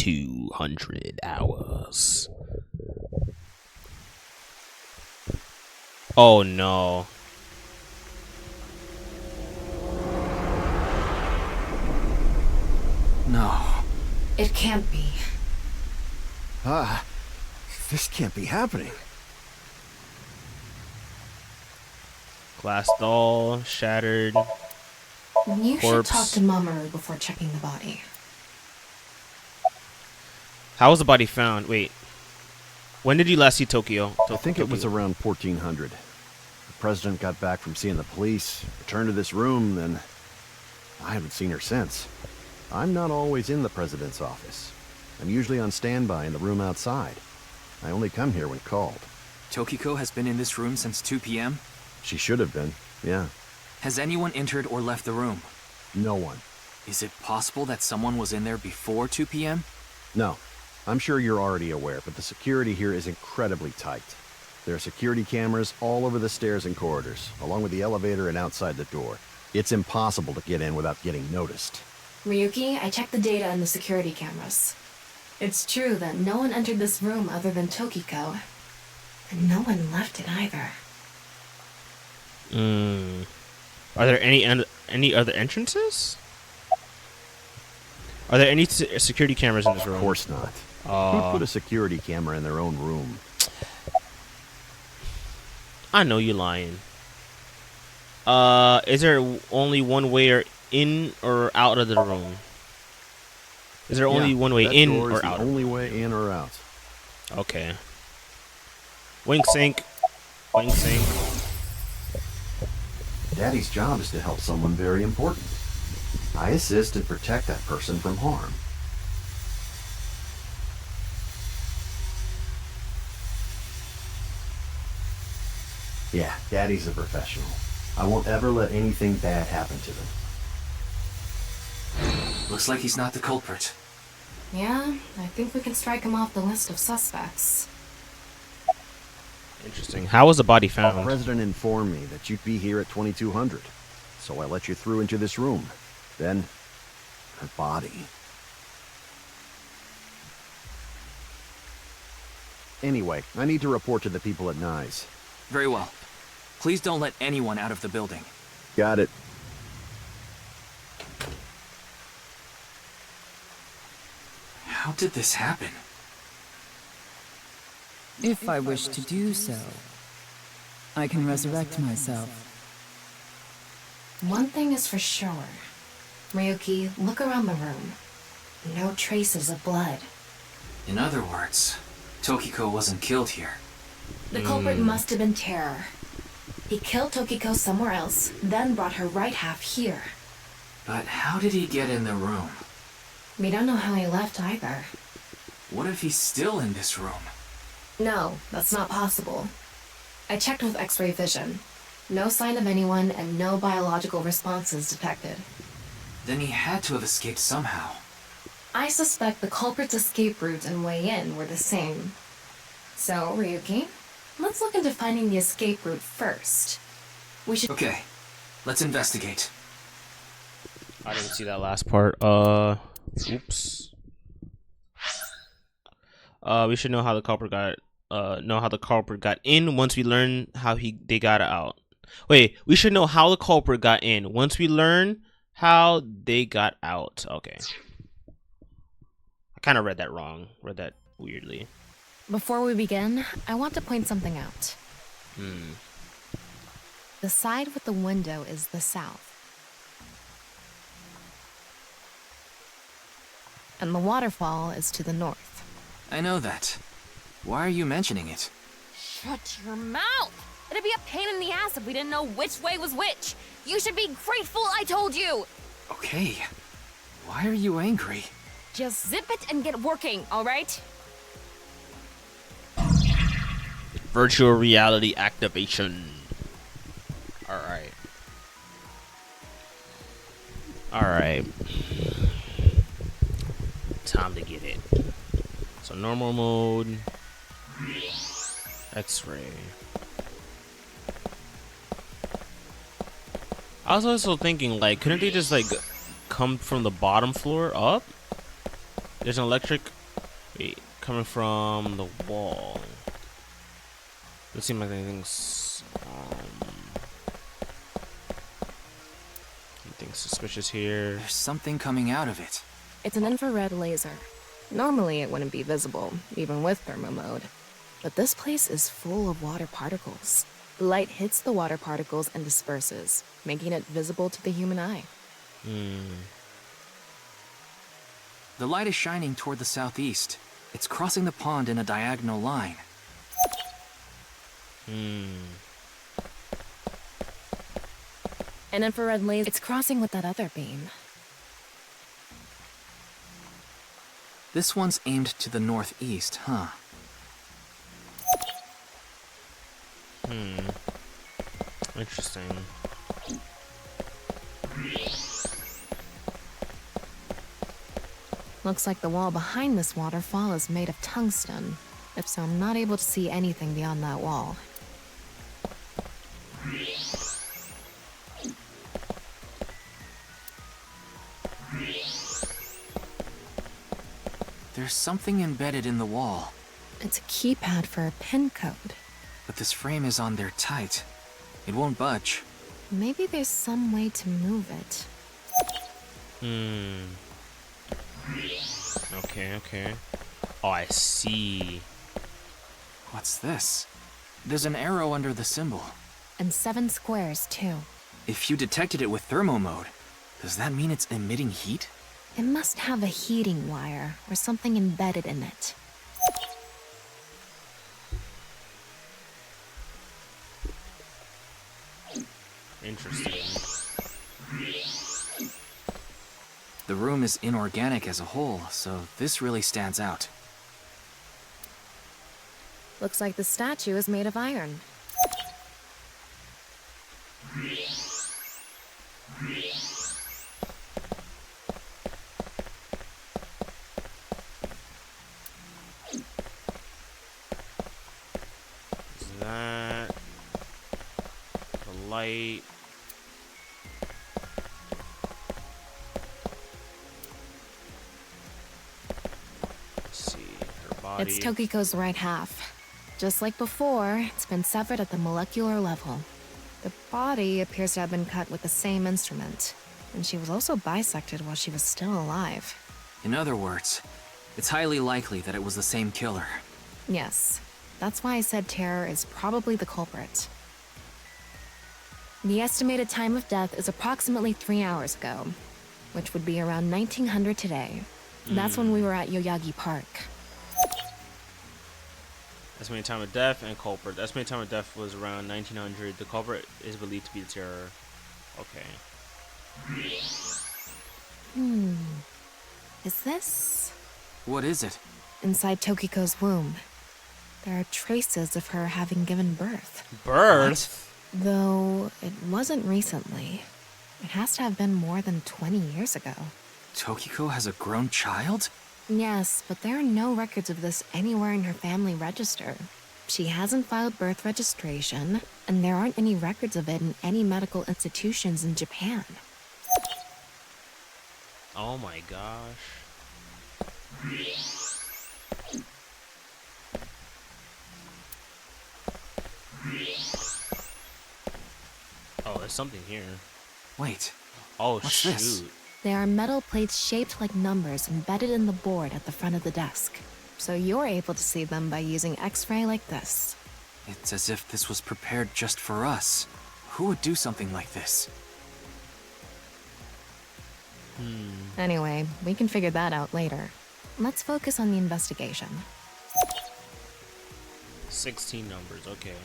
2200 hours. Oh no. No. It can't be. This can't be happening. Glass doll, shattered. You should talk Corpse. to Mamoru before checking the body. How was the body found? Wait. When did you last see Tokyo? I think it was around 1400. The president got back from seeing the police, returned to this room, then I haven't seen her since. I'm not always in the president's office. I'm usually on standby in the room outside. I only come here when called. Tokiko has been in this room since 2 p.m.? She should have been, yeah. Has anyone entered or left the room? No one. Is it possible that someone was in there before 2 p.m.? No. I'm sure you're already aware, but the security here is incredibly tight. There are security cameras all over the stairs and corridors, along with the elevator and outside the door. It's impossible to get in without getting noticed. Ryuki, I checked the data on the security cameras. It's true that no one entered this room other than Tokiko. And no one left it either. Are there any other entrances? Are there any security cameras in this room? Of course not. Who'd put a security camera in their own room? I know you're lying. Is there only one way in or out of the room? Is there only one way in or out? Only way in or out. Okay. Wink sink. Wink sink. Daddy's job is to help someone very important. I assist and protect that person from harm. Yeah, Daddy's a professional. I won't ever let anything bad happen to them. Looks like he's not the culprit. Yeah, I think we can strike him off the list of suspects. Interesting. How was the body found? The president informed me that you'd be here at 2200, so I let you through into this room. Then, her body. Anyway, I need to report to the people at Nyes. Very well. Please don't let anyone out of the building. Got it. How did this happen? If I wish to do so, I can resurrect myself. One thing is for sure. Ryuki, look around the room. No traces of blood. In other words, Tokiko wasn't killed here. The culprit must have been Terror. He killed Tokiko somewhere else, then brought her right half here. But how did he get in the room? We don't know how he left either. What if he's still in this room? No, that's not possible. I checked with X-ray vision. No sign of anyone and no biological responses detected. Then he had to have escaped somehow. I suspect the culprit's escape route and way in were the same. So, Ryuki, let's look into finding the escape route first. We should... Okay, let's investigate. I didn't see that last part. Oops. We should know how the culprit got in once we learn how they got out. Wait, we should know how the culprit got in once we learn how they got out. Okay. I kind of read that wrong. Read that weirdly. Before we begin, I want to point something out. The side with the window is the south. And the waterfall is to the north. I know that. Why are you mentioning it? Shut your mouth! It'd be a pain in the ass if we didn't know which way was which. You should be grateful I told you! Okay. Why are you angry? Just zip it and get working, alright? Virtual reality activation. Alright. Alright. Time to get it. So normal mode. X-ray. I was also thinking, like, couldn't they just, like, come from the bottom floor up? There's an electric. Wait, coming from the wall. Doesn't seem like anything's anything suspicious here. There's something coming out of it. It's an infrared laser. Normally it wouldn't be visible, even with thermo mode. But this place is full of water particles. The light hits the water particles and disperses, making it visible to the human eye. The light is shining toward the southeast. It's crossing the pond in a diagonal line. An infrared laser. It's crossing with that other beam. This one's aimed to the northeast, huh? Interesting. Looks like the wall behind this waterfall is made of tungsten. If so, I'm not able to see anything beyond that wall. There's something embedded in the wall, It's a keypad for a pin code. but this frame is on there tight. It won't budge. Maybe there's some way to move it. Okay. Oh, I see. What's this? There's an arrow under the symbol. And 7 squares, too. If you detected it with thermo mode, does that mean it's emitting heat? It must have a heating wire or something embedded in it. Interesting. The room is inorganic as a whole, so this really stands out. Looks like the statue is made of iron. Is that the light? Let's see, her body. It's Tokiko's right half. Just like before, it's been severed at the molecular level. The body appears to have been cut with the same instrument, and she was also bisected while she was still alive. In other words, it's highly likely that it was the same killer. Yes, that's why I said Terror is probably the culprit. The estimated time of death is approximately 3 hours ago, which would be around 1900 today. That's when we were at Yoyagi Park. Estimated time of death and culprit. The estimated time of death was around 1900. The culprit is believed to be the terror. Okay. Is this? What is it? Inside Tokiko's womb. There are traces of her having given birth. Birth? Though it wasn't recently. It has to have been more than 20 years ago. Tokiko has a grown child? Yes, but there are no records of this anywhere in her family register. She hasn't filed birth registration, and there aren't any records of it in any medical institutions in Japan. Oh my gosh. Oh, there's something here. Wait, Oh, What's shoot. this? There are metal plates shaped like numbers embedded in the board at the front of the desk. So you're able to see them by using X-ray like this. it's as if this was prepared just for us. Who would do something like this? Anyway, we can figure that out later. Let's focus on the investigation. 16 numbers, okay.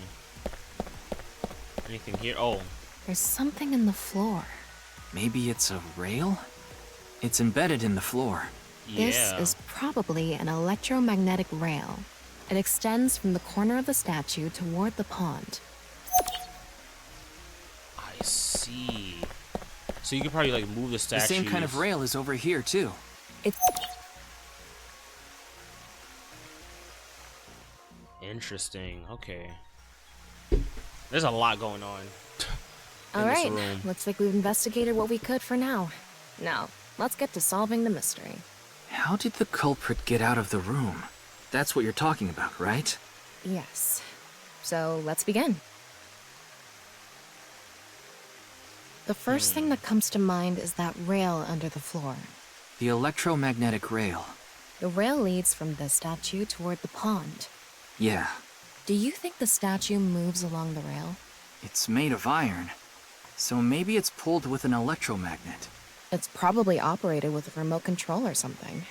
Anything here? Oh, There's something in the floor. Maybe it's a rail? It's embedded in the floor. This yeah. is probably an electromagnetic rail. It extends from the corner of the statue toward the pond. I see. So you could probably like move the The statue. same kind of rail is over here, too. It's Interesting. Okay. There's a lot going on. all in this right. room. Looks like we've investigated what we could for now. Now, let's get to solving the mystery. How did the culprit get out of the room? That's what you're talking about, right? Yes. So let's begin. The first thing that comes to mind is that rail under the floor. The electromagnetic rail. The rail leads from the statue toward the pond. Yeah, Do you think the statue moves along the rail? it's made of iron. So maybe it's pulled with an electromagnet. It's probably operated with a remote control or something.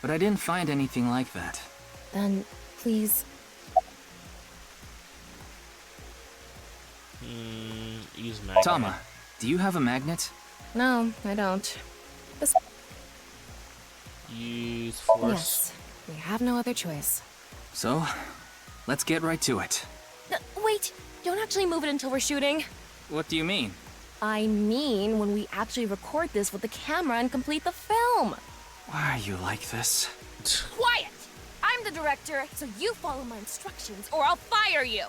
But I didn't find anything like that. Then, please, Use magnet. Tama, do you have a magnet? no, I don't. This, Use force. yes, we have no other choice. So, let's get right to it. Wait, don't actually move it until we're shooting. What do you mean? I mean, when we actually record this with the camera and complete the film. Why are you like this? Quiet! I'm the director, so you follow my instructions or I'll fire you.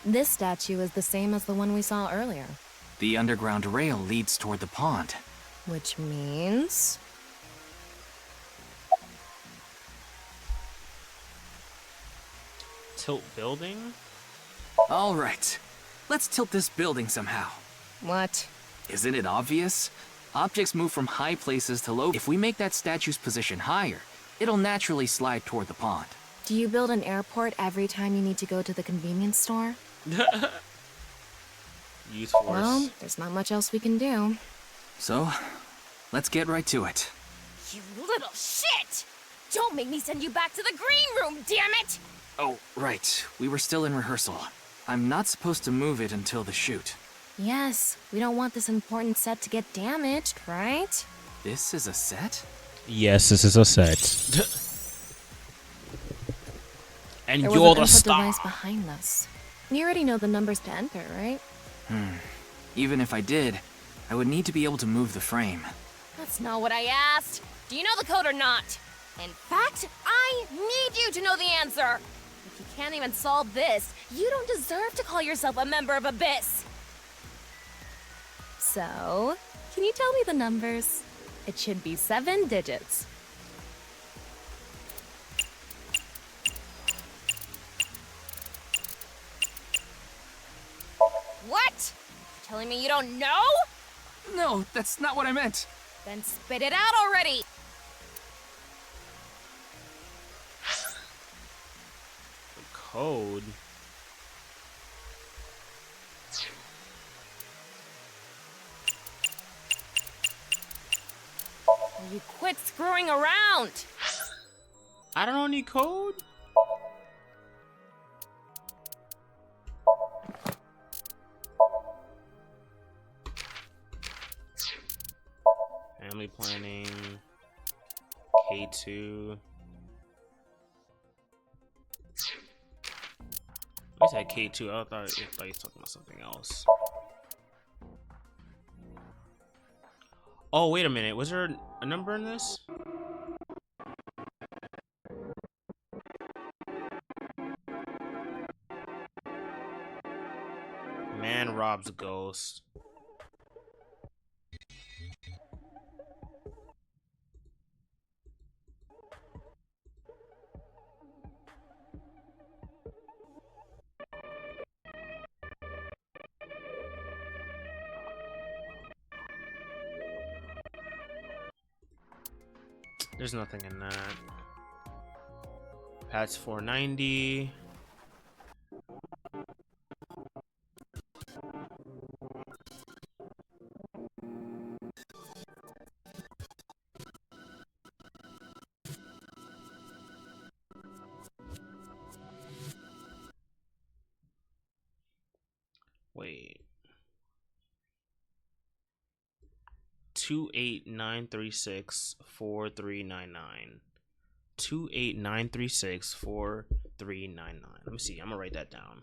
This statue is the same as the one we saw earlier, The underground rail leads toward the pond. which means... Tilt building? All right, let's tilt this building somehow. What? Isn't it obvious? Objects move from high places to low. If we make that statue's position higher, it'll naturally slide toward the pond. Do you build an airport every time you need to go to the convenience store? Use force. Well, there's not much else we can do. So, let's get right to it. You little shit! Don't make me send you back to the green room, damn it! Oh, right. We were still in rehearsal. I'm not supposed to move it until the shoot. Yes, we don't want this important set to get damaged, right? This is a set? Yes, this is a set. And There you're was an the input star. device behind this. You already know the numbers to enter, right? Even if I did, I would need to be able to move the frame. That's not what I asked. Do you know the code or not? In fact, I need you to know the answer. If you can't even solve this, you don't deserve to call yourself a member of Abyss. So, can you tell me the numbers? It should be 7 digits. What? Telling me you don't know? No, that's not what I meant. Then spit it out already. The code. Will you quit screwing around? I don't know any code. Family planning. K2. I said K2. I thought he was talking about something else. Oh, wait a minute. Was there a number in this? Man robs a ghost. There's nothing in that. Patch 490. Wait. 289364399. 289364399. Let me see. I'm gonna write that down.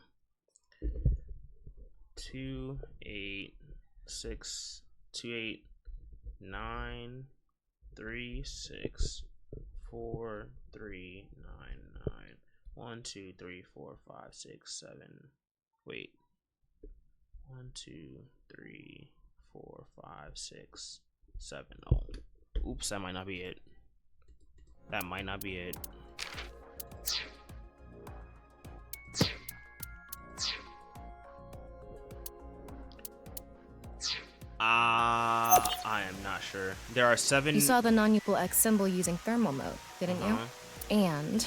289364399. 1, 2, 3, 4, 5, 6, 7. Wait. 1, 2, 3, 4, 5, 6, 7. Oh, oops, that might not be it. That might not be it. I am not sure. There are 7. You saw the non-equal X symbol using thermal mode, didn't you? And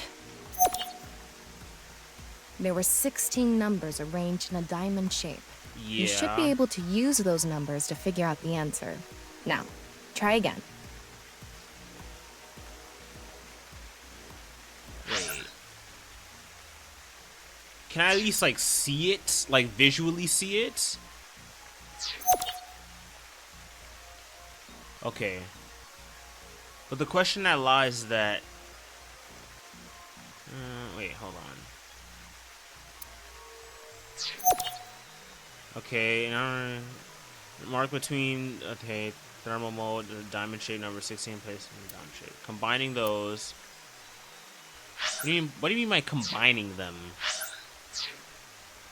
there were 16 numbers arranged in a diamond shape. Yeah. You should be able to use those numbers to figure out the answer. Now, try again. Wait. Can I at least like see it? Like visually see it? Okay. But the question that lies that wait, hold on. Okay, mark between thermal mode, the diamond shape number 16 place in the diamond shape. Combining those. What do you mean by combining them?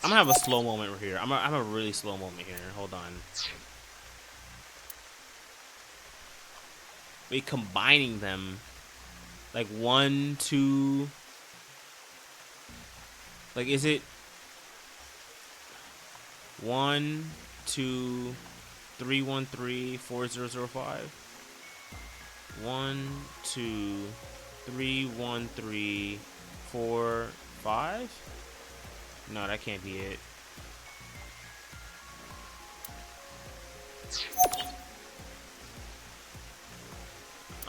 I'm gonna have a slow moment right here. I'm gonna have a really slow moment here. Hold on. Wait, combining them. Like 1, 2. Like, is it 1, 2, 3, 1, 3, 4, 0, 0, 5? 1, 2, 3, 1, 3, 4, 5? No, that can't be it.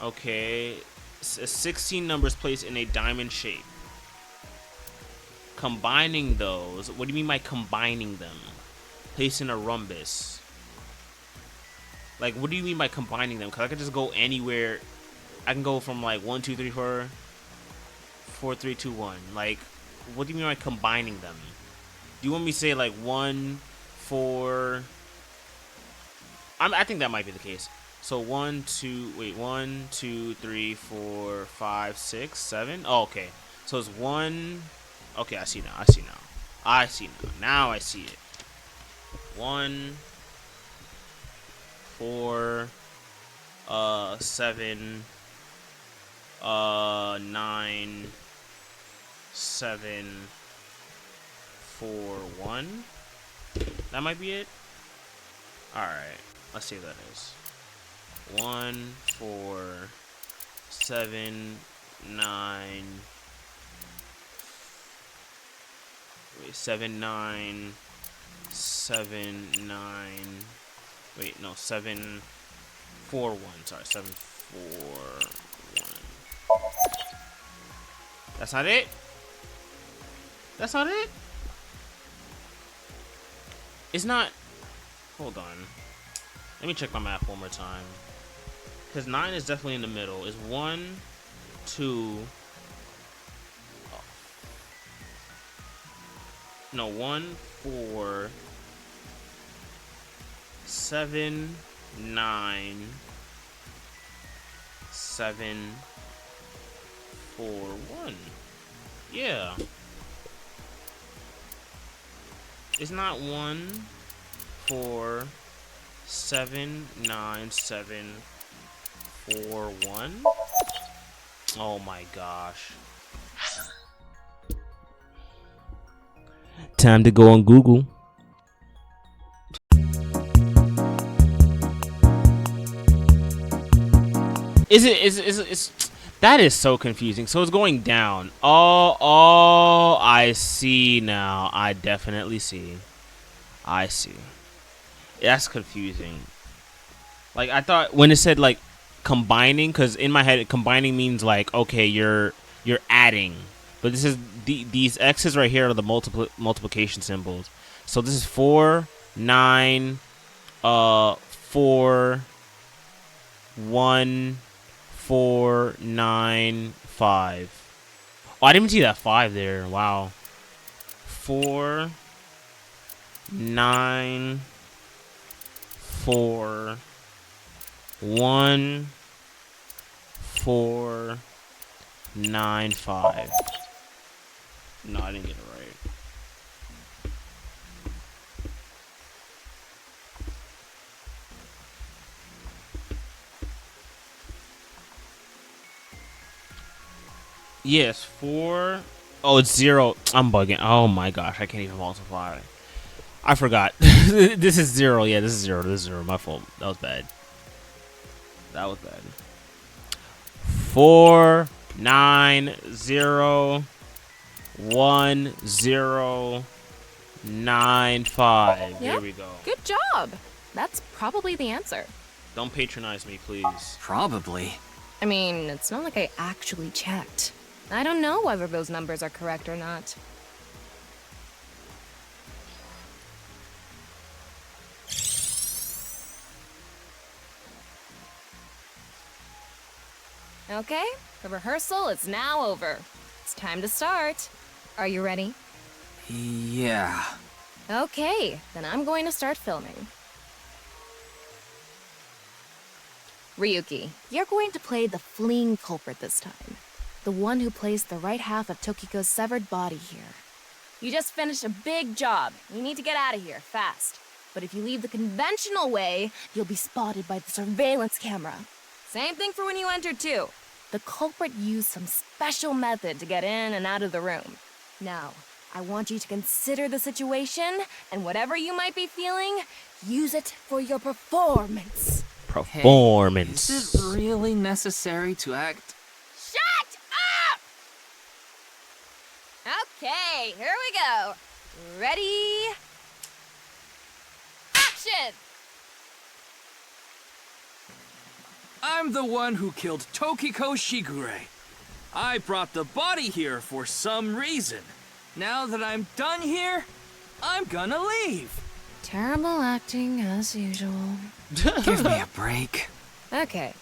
Okay, 16 numbers placed in a diamond shape. Combining those. What do you mean by combining them? Placed in a rhombus. Like, what do you mean by combining them? Because I could just go anywhere. I can go from like 1, 2, 3, 4, 4, 3, 2, 1. Like, what do you mean by combining them? Do you want me to say like 1, 4? I think that might be the case. So 1, 2, 3, 4, 5, 6, 7. Oh, okay. So it's 1. Okay, I see now. Now I see it. 1, 4, 7, 9, 7, 4, 1. That might be it. All right. Let's see what that is. 1, 4, 7, 9. Wait, 7, 9, 7, 9. Wait, no, 7, 4, 1. Sorry, 7, 4, 1. That's not it? That's not it? It's not. Hold on. Let me check my math one more time. Because 9 is definitely in the middle. It's 1, 2. No, 1, 4, 7, 9, 7, 4, 1. Yeah. It's not 1, 4, 7, 9, 7, 4, 1. Oh my gosh. Time to go on Google. Is that is so confusing. So it's going down. Oh, I see now. I definitely see. I see. That's confusing. Like, I thought when it said like combining, because in my head combining means like, okay, you're adding, but this is these X's right here are the multiplication symbols. So this is 4, 9, 4, 1, 4, 9, 5. Oh, I didn't even see that 5 there. Wow. 4, 9, 4, 1, 4, 9, 5. No, I didn't get it right. Yes, 4. Oh, it's 0. I'm bugging. Oh my gosh, I can't even multiply. I forgot. This is 0. Yeah, this is 0. This is 0. My fault. That was bad. That was bad. 4 9 0 1 0 9 5. Yep. There we go. Good job. That's probably the answer. Don't patronize me, please. Probably. I mean, it's not like I actually checked. I don't know whether those numbers are correct or not. Okay, the rehearsal is now over. It's time to start. Are you ready? Yeah. Okay, then I'm going to start filming. Ryuki, you're going to play the fleeing culprit this time. The one who placed the right half of Tokiko's severed body here. You just finished a big job. You need to get out of here, fast. But if you leave the conventional way, you'll be spotted by the surveillance camera. Same thing for when you entered, too. The culprit used some special method to get in and out of the room. Now, I want you to consider the situation, and whatever you might be feeling, use it for your performance. Performance. Hey, is it really necessary to act? Shut up! Okay, here we go. Ready? Action! I'm the one who killed Tokiko Shigure. I brought the body here for some reason. Now that I'm done here, I'm gonna leave. Terrible acting, as usual. Give me a break. Okay,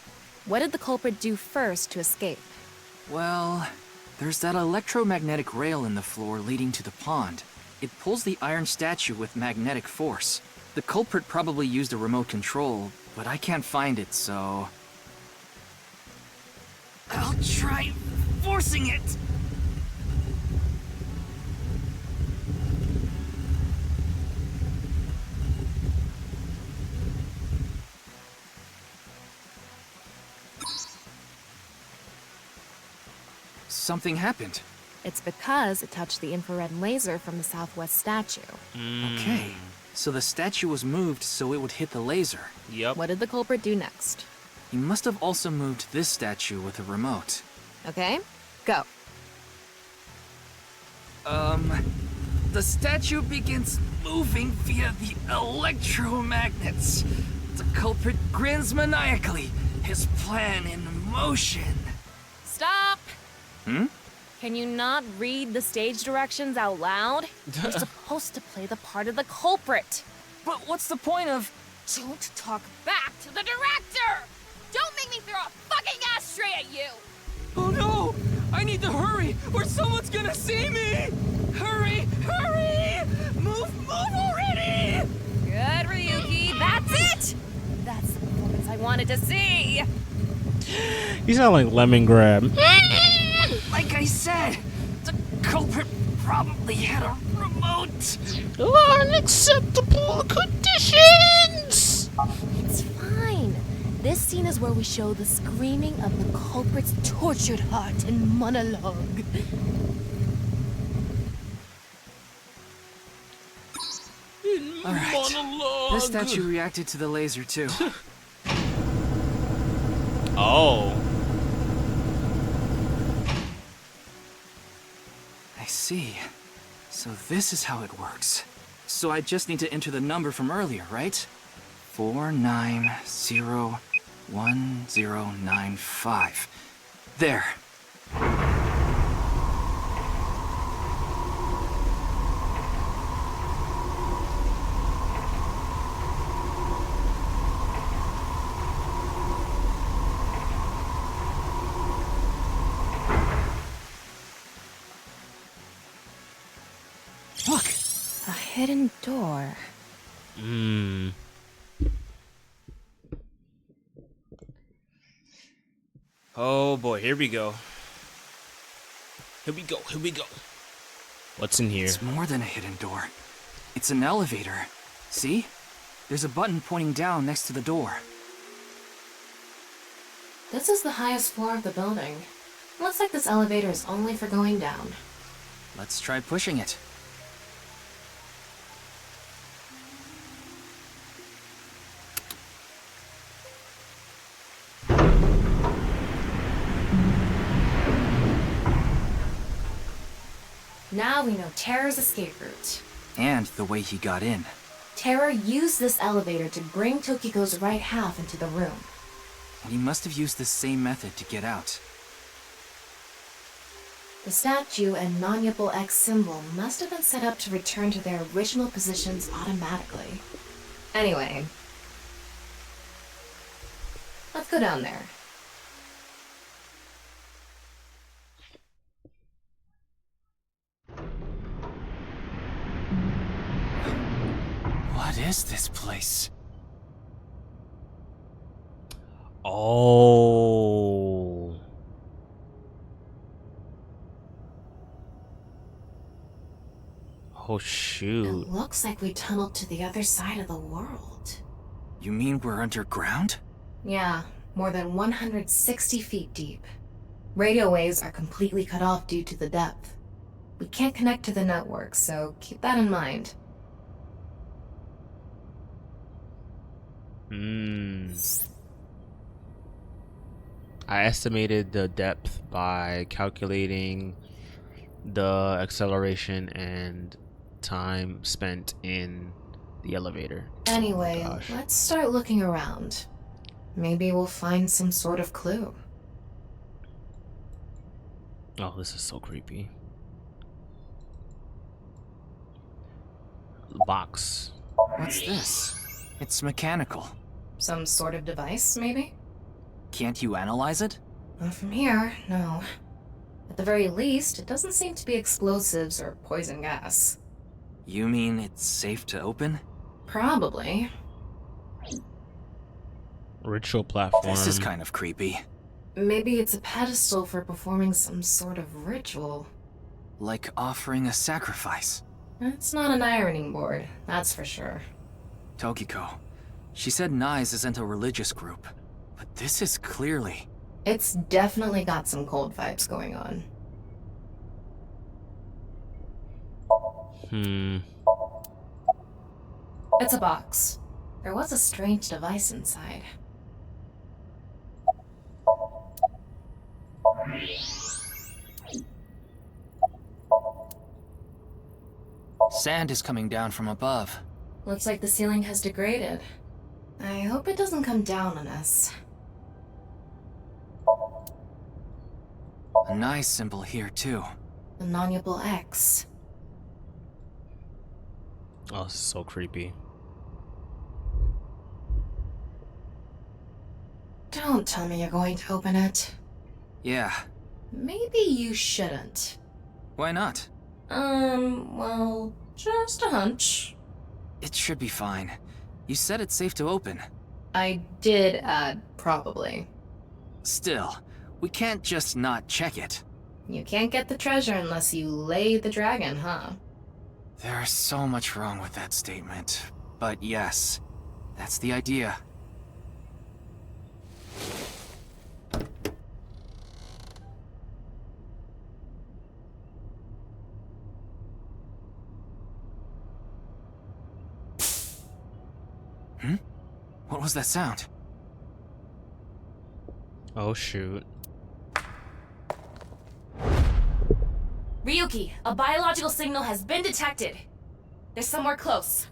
what did the culprit do first to escape? Well, there's that electromagnetic rail in the floor leading to the pond. It pulls the iron statue with magnetic force. The culprit probably used a remote control, but I can't find it, so... I'll try forcing it! Something happened. It's because it touched the infrared laser from the southwest statue. Okay, so the statue was moved so it would hit the laser. Yep. What did the culprit do next? He must have also moved this statue with a remote. Okay, go. The statue begins moving via the electromagnets. The culprit grins maniacally, his plan in motion. Stop! Hmm? Can you not read the stage directions out loud? You're supposed to play the part of the culprit. But what's the point of... Don't talk back to the director! Don't make me throw a fucking ashtray at you! Oh no! I need to hurry, or someone's gonna see me! Hurry! Hurry! Move already! Good, Ryuki, that's it! That's the performance I wanted to see! You sound like Lemon Grab. Like I said, the culprit probably had a remote. Unacceptable conditions! It's fine. This scene is where we show the screaming of the culprit's tortured heart in monologue. Alright, this statue reacted to the laser too. Oh. I see. So this is how it works. So I just need to enter the number from earlier, right? 49011095. There. Look! A hidden door. Oh boy, here we go. Here we go. What's in here? It's more than a hidden door. It's an elevator. See? There's a button pointing down next to the door. This is the highest floor of the building. Looks like this elevator is only for going down. Let's try pushing it. Now we know Terra's escape route. And the way he got in. Terra used this elevator to bring Tokiko's right half into the room. And he must have used the same method to get out. The statue and non-Yipple X symbol must have been set up to return to their original positions automatically. Anyway, let's go down there. What is this place? Oh. Oh shoot. It looks like we tunneled to the other side of the world. You mean we're underground? Yeah, more than 160 feet deep. Radio waves are completely cut off due to the depth. We can't connect to the network, so keep that in mind. I estimated the depth by calculating the acceleration and time spent in the elevator. Anyway, Oh, gosh. let's start looking around. Maybe we'll find some sort of clue. Oh, this is so creepy. Box. What's this? It's mechanical. Some sort of device, maybe? Can't you analyze it? Not from here, no. At the very least, it doesn't seem to be explosives or poison gas. You mean it's safe to open? Probably. Ritual platform. This is kind of creepy. Maybe it's a pedestal for performing some sort of ritual. Like offering a sacrifice. It's not an ironing board, that's for sure. Tokiko. She said Nyes isn't a religious group. But this is clearly... It's definitely got some cold vibes going on. It's a box. There was a strange device inside. Sand is coming down from above. Looks like the ceiling has degraded. I hope it doesn't come down on us. A nice symbol here, too. The non-Yipple X. Oh, this is so creepy. Don't tell me you're going to open it. Yeah. Maybe you shouldn't. Why not? Well, just a hunch. It should be fine. You said it's safe to open. I did add probably. Still, we can't just not check it. You can't get the treasure unless you lay the dragon, huh? There's so much wrong with that statement. But yes, that's the idea. What was that sound? Oh shoot. Ryuki, a biological signal has been detected. They're somewhere close.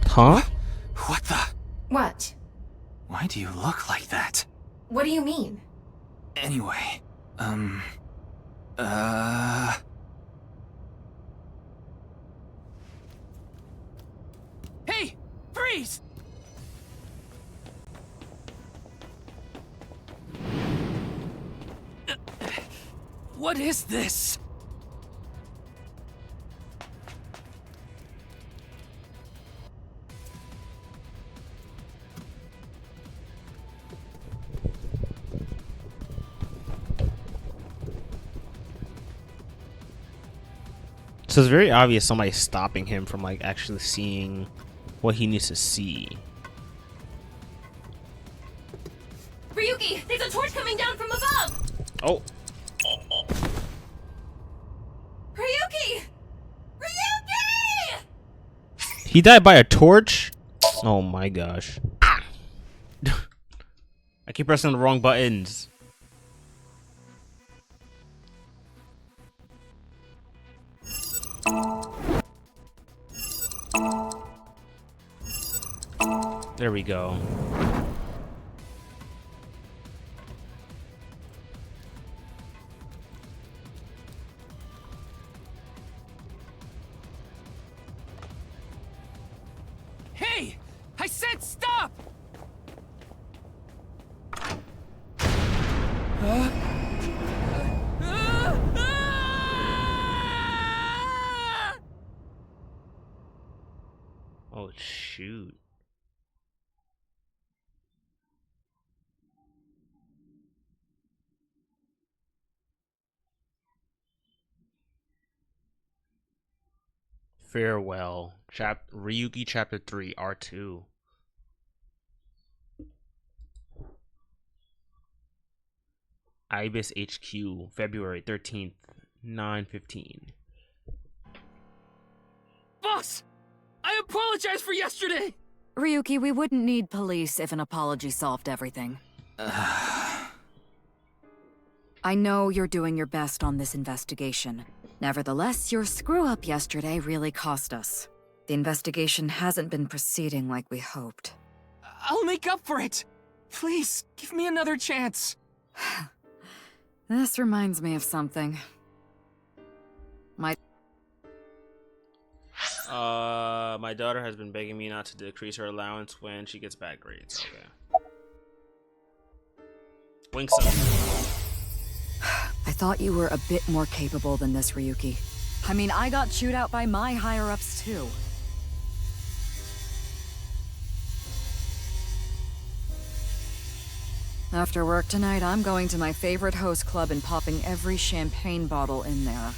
Huh? What the? What? Why do you look like that? What do you mean? Anyway, Hey! Freeze! What is this? So it's very obvious somebody's stopping him from like actually seeing what he needs to see. Ryuki, there's a torch coming down from above! Oh, Ryuki! Ryuki! he died by a torch? Oh my gosh. I keep pressing the wrong buttons. There we go. Hey! I said stop! Oh shoot. Farewell. Ryuki Chapter 3 R2. Ibis HQ, February 13th, 9:15. Boss! I apologize for yesterday! Ryuki, we wouldn't need police if an apology solved everything. I know you're doing your best on this investigation. Nevertheless, your screw-up yesterday really cost us. The investigation hasn't been proceeding like we hoped. I'll make up for it! Please, give me another chance. This reminds me of something. My daughter has been begging me not to decrease her allowance when she gets bad grades. Okay. Winks up. I thought you were a bit more capable than this, Ryuki. I mean, I got chewed out by my higher-ups, too. After work tonight, I'm going to my favorite host club and popping every champagne bottle in there.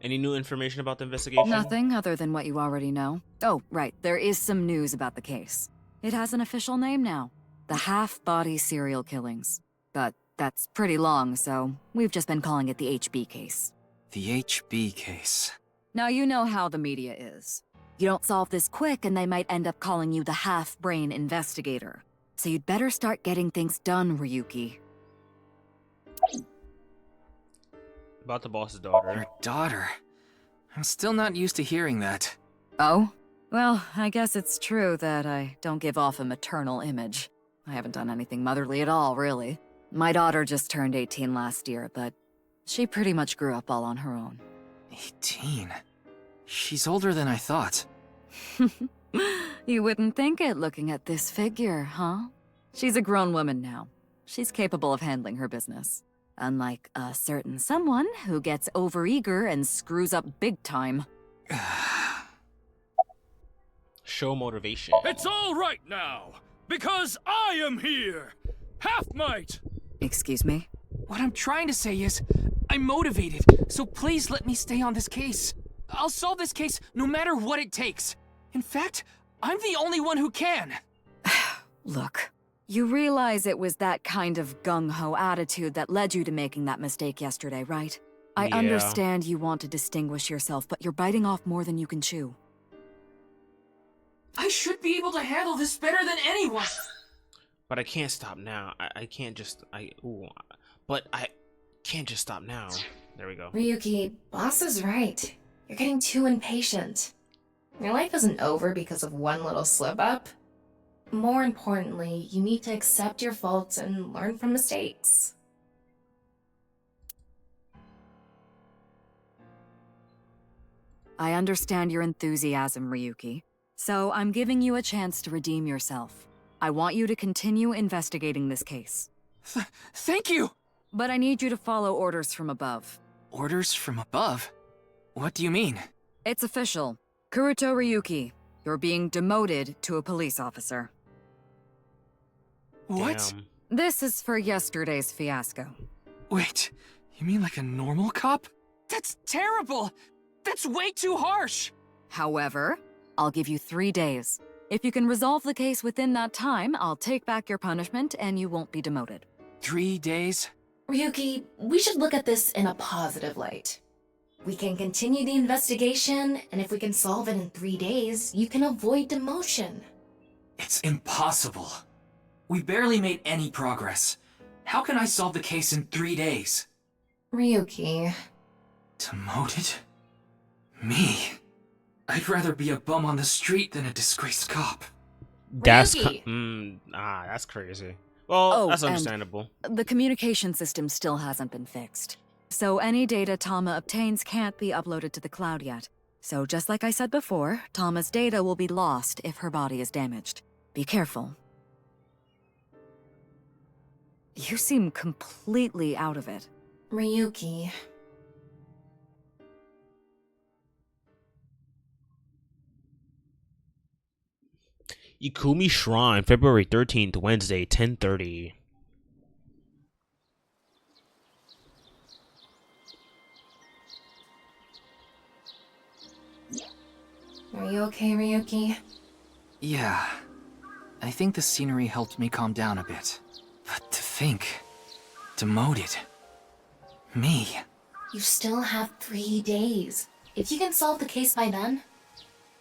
Any new information about the investigation? Nothing other than what you already know. Oh, right, there is some news about the case. It has an official name now. The Half-Body Serial Killings. But that's pretty long, so we've just been calling it the HB case. The HB case. Now you know how the media is. You don't solve this quick and they might end up calling you the half-brain investigator. So you'd better start getting things done, Ryuki. About the boss's daughter. Your daughter? I'm still not used to hearing that. Oh? Well, I guess it's true that I don't give off a maternal image. I haven't done anything motherly at all, really. My daughter just turned 18 last year, but she pretty much grew up all on her own. 18? She's older than I thought. You wouldn't think it looking at this figure, huh? She's a grown woman now. She's capable of handling her business. Unlike a certain someone who gets overeager and screws up big time. Show motivation. It's all right now, because I am here! Half-Might! Excuse me? What I'm trying to say is, I'm motivated, so please let me stay on this case. I'll solve this case no matter what it takes. In fact, I'm the only one who can. Look, you realize it was that kind of gung-ho attitude that led you to making that mistake yesterday, right? I Yeah. understand you want to distinguish yourself, but you're biting off more than you can chew. I should be able to handle this better than anyone. But I can't stop now. I can't just but I can't just stop now. There we go. Ryuki, boss is right. You're getting too impatient. Your life isn't over because of one little slip-up. More importantly, you need to accept your faults and learn from mistakes. I understand your enthusiasm, Ryuki. So I'm giving you a chance to redeem yourself. I want you to continue investigating this case. Thank you! But I need you to follow orders from above. Orders from above? What do you mean? It's official. Kuruto Ryuki, you're being demoted to a police officer. What? Damn. This is for yesterday's fiasco. Wait, you mean like a normal cop? That's terrible! That's way too harsh! However, I'll give you 3 days. If you can resolve the case within that time, I'll take back your punishment and you won't be demoted. 3 days? Ryuki, we should look at this in a positive light. We can continue the investigation, and if we can solve it in 3 days, you can avoid demotion. It's impossible. We barely made any progress. How can I solve the case in 3 days? Ryuki. Demoted? Me? I'd rather be a bum on the street than a disgraced cop. That's Ryuki. that's crazy. Well, Oh, that's and- understandable. The communication system still hasn't been fixed. So any data Tama obtains can't be uploaded to the cloud yet. So just like I said before, Tama's data will be lost if her body is damaged. Be careful. You seem completely out of it. Ryuki. Ikumi Shrine, February 13th, Wednesday, 10:30. Are you okay, Ryuki? Yeah. I think the scenery helped me calm down a bit. But to think... demoted. Me. You still have 3 days. If you can solve the case by then.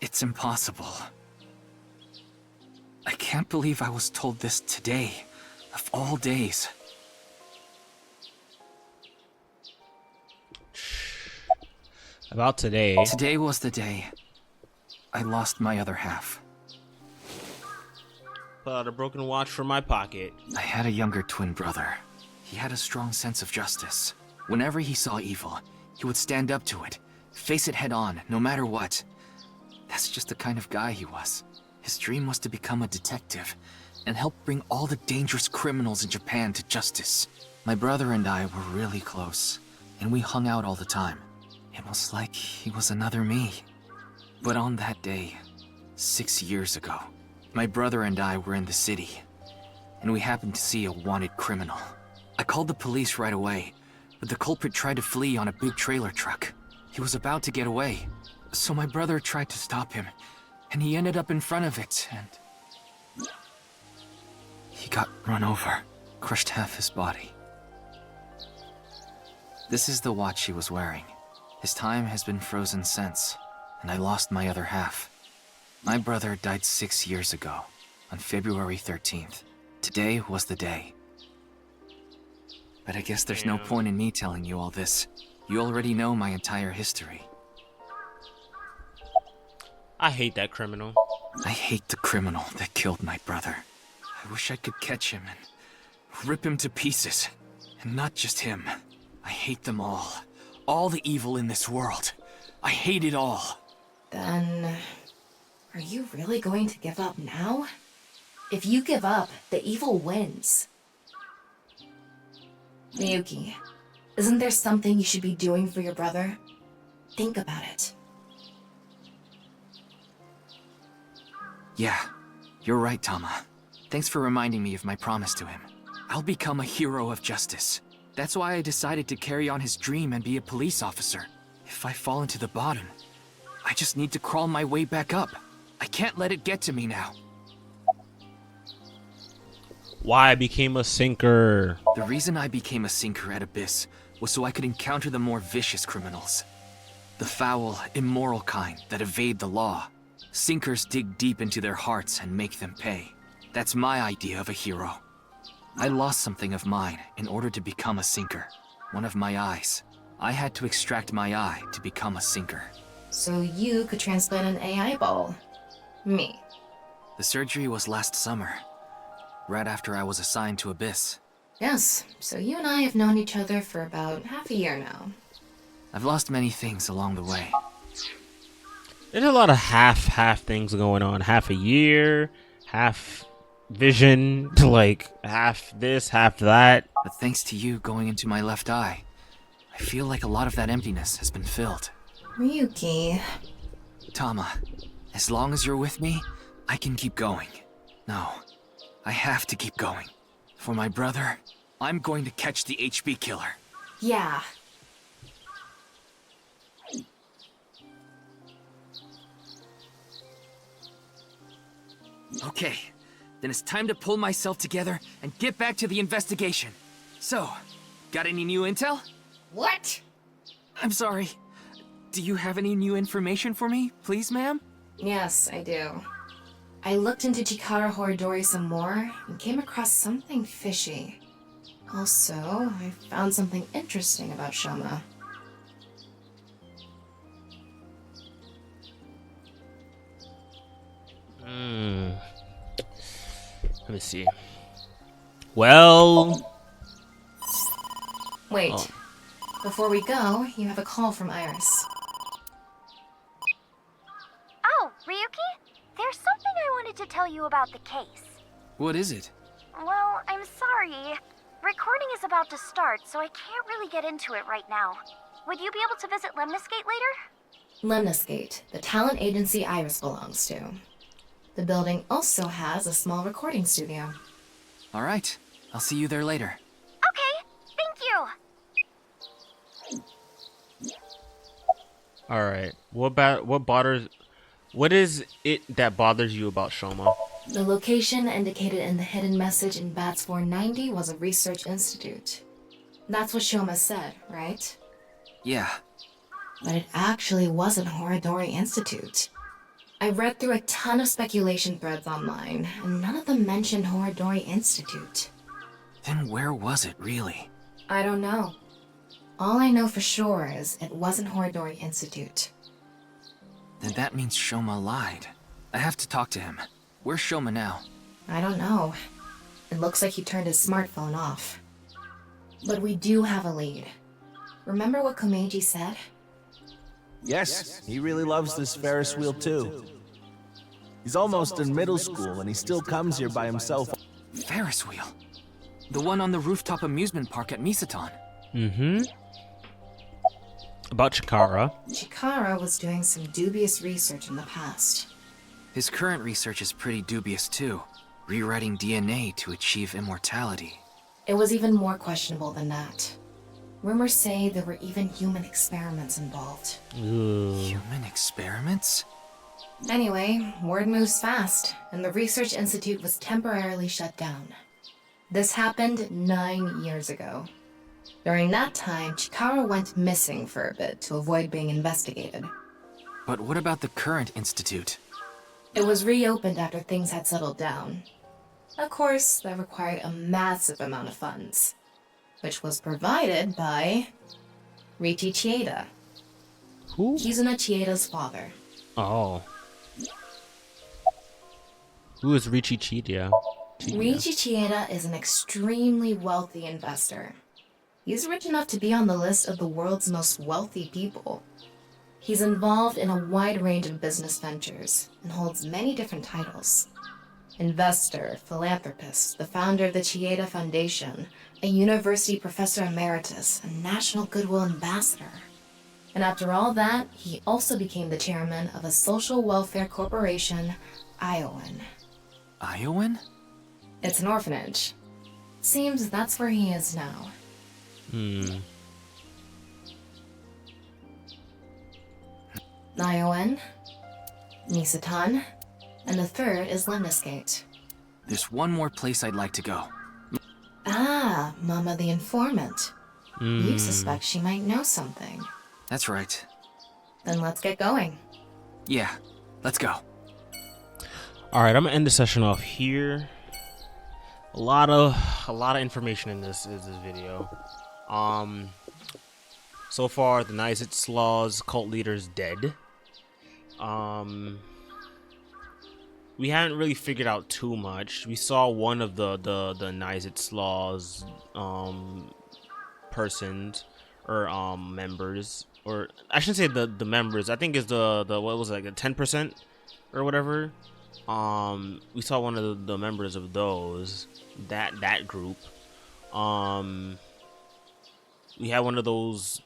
It's impossible. I can't believe I was told this today, of all days. About today. Today was the day I lost my other half. Pull out a broken watch from my pocket. I had a younger twin brother. He had a strong sense of justice. Whenever he saw evil, he would stand up to it, face it head on, no matter what. That's just the kind of guy he was. His dream was to become a detective and help bring all the dangerous criminals in Japan to justice. My brother and I were really close, and we hung out all the time. It was like he was another me. But on that day, 6 years ago, my brother and I were in the city, and we happened to see a wanted criminal. I called the police right away, but the culprit tried to flee on a big trailer truck. He was about to get away, so my brother tried to stop him, and he ended up in front of it, and... he got run over, crushed half his body. This is the watch he was wearing. His time has been frozen since, and I lost my other half. My brother died 6 years ago, on February 13th. Today was the day. But I guess there's no point in me telling you all this. You already know my entire history. I hate that criminal. I hate the criminal that killed my brother. I wish I could catch him and rip him to pieces. And not just him. I hate them all. All the evil in this world. I hate it all. Then... are you really going to give up now? If you give up, the evil wins. Miyuki, isn't there something you should be doing for your brother? Think about it. Yeah, you're right, Tama. Thanks for reminding me of my promise to him. I'll become a hero of justice. That's why I decided to carry on his dream and be a police officer. If I fall into the bottom, I just need to crawl my way back up. I can't let it get to me now. Why I became a sinker. The reason I became a sinker at Abyss was so I could encounter the more vicious criminals. The foul, immoral kind that evade the law. Sinkers dig deep into their hearts and make them pay. That's my idea of a hero. I lost something of mine in order to become a sinker. One of my eyes. I had to extract my eye to become a sinker. So you could transplant an AI ball. Me. The surgery was last summer, right after I was assigned to Abyss. Yes, so you and I have known each other for about half a year now. I've lost many things along the way. There's a lot of half things going on. Half a year, half vision, like half this, half that. But thanks to you going into my left eye, I feel like a lot of that emptiness has been filled. Ryuki. Tama, as long as you're with me, I can keep going. No, I have to keep going. For my brother, I'm going to catch the HB killer. Yeah. Okay, then it's time to pull myself together and get back to the investigation. So, got any new intel? What? I'm sorry. Do you have any new information for me, please, ma'am? Yes, I do. I looked into Chikara Horidori some more and came across something fishy. Also, I found something interesting about Shoma. Let me see. Well... Wait. Oh. Before we go, you have a call from Iris. Oh, Ryuki? There's something I wanted to tell you about the case. What is it? Well, I'm sorry. Recording is about to start, so I can't really get into it right now. Would you be able to visit Lemniscate later? Lemniscate, the talent agency Iris belongs to. The building also has a small recording studio. All right, I'll see you there later. Okay, thank you. All right. What is it that bothers you about Shoma? The location indicated in the hidden message in Bats 490 was a research institute. That's what Shoma said, right? Yeah. But it actually wasn't Horidori Institute. I read through a ton of speculation threads online, and none of them mentioned Horidori Institute. Then where was it, really? I don't know. All I know for sure is it wasn't Horidori Institute. Then that means Shoma lied. I have to talk to him. Where's Shoma now? I don't know. It looks like he turned his smartphone off. But we do have a lead. Remember what Komeiji said? Yes, he really loves this Ferris wheel too. He's almost in middle school and he still comes here by himself. Ferris wheel. The one on the rooftop amusement park at Misaton. Mm-hmm. About Chikara. Chikara was doing some dubious research in the past. His current research is pretty dubious too. Rewriting DNA to achieve immortality. It was even more questionable than that. Rumors say there were even human experiments involved. Human experiments? Anyway, word moves fast, and the Research Institute was temporarily shut down. This happened 9 years ago. During that time, Chikara went missing for a bit to avoid being investigated. But what about the current institute? It was reopened after things had settled down. Of course, that required a massive amount of funds, which was provided by Riichi Chieda. Who? Kizuna Chieda's father. Oh. Who is Riichi Chieda? Riichi Chieda is an extremely wealthy investor. He's rich enough to be on the list of the world's most wealthy people. He's involved in a wide range of business ventures and holds many different titles. Investor, philanthropist, the founder of the Chieda Foundation, a university professor emeritus, and national goodwill ambassador. And after all that, he also became the chairman of a social welfare corporation, Iowan. Iowan? It's an orphanage. Seems that's where he is now. Iowan, Misaton, and the third is Lemniscate. There's one more place I'd like to go. Ah, Mama the informant. You suspect she might know something. That's right. Then let's get going. Yeah, let's go. All right, I'm gonna end the session off here. A lot of information in this video. So far, the Nizit's cult leader is dead. We haven't really figured out too much. We saw one of the Nizit's persons or members, or I shouldn't say the members. I think it's the what was it, like the 10% or whatever. We saw one of the members of those that group. We had one of those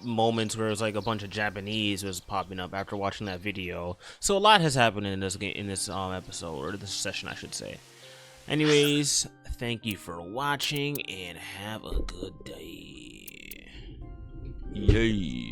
moments where it was like a bunch of Japanese was popping up after watching that video. So a lot has happened in this episode, or this session, I should say. Anyways, thank you for watching and have a good day. Yay.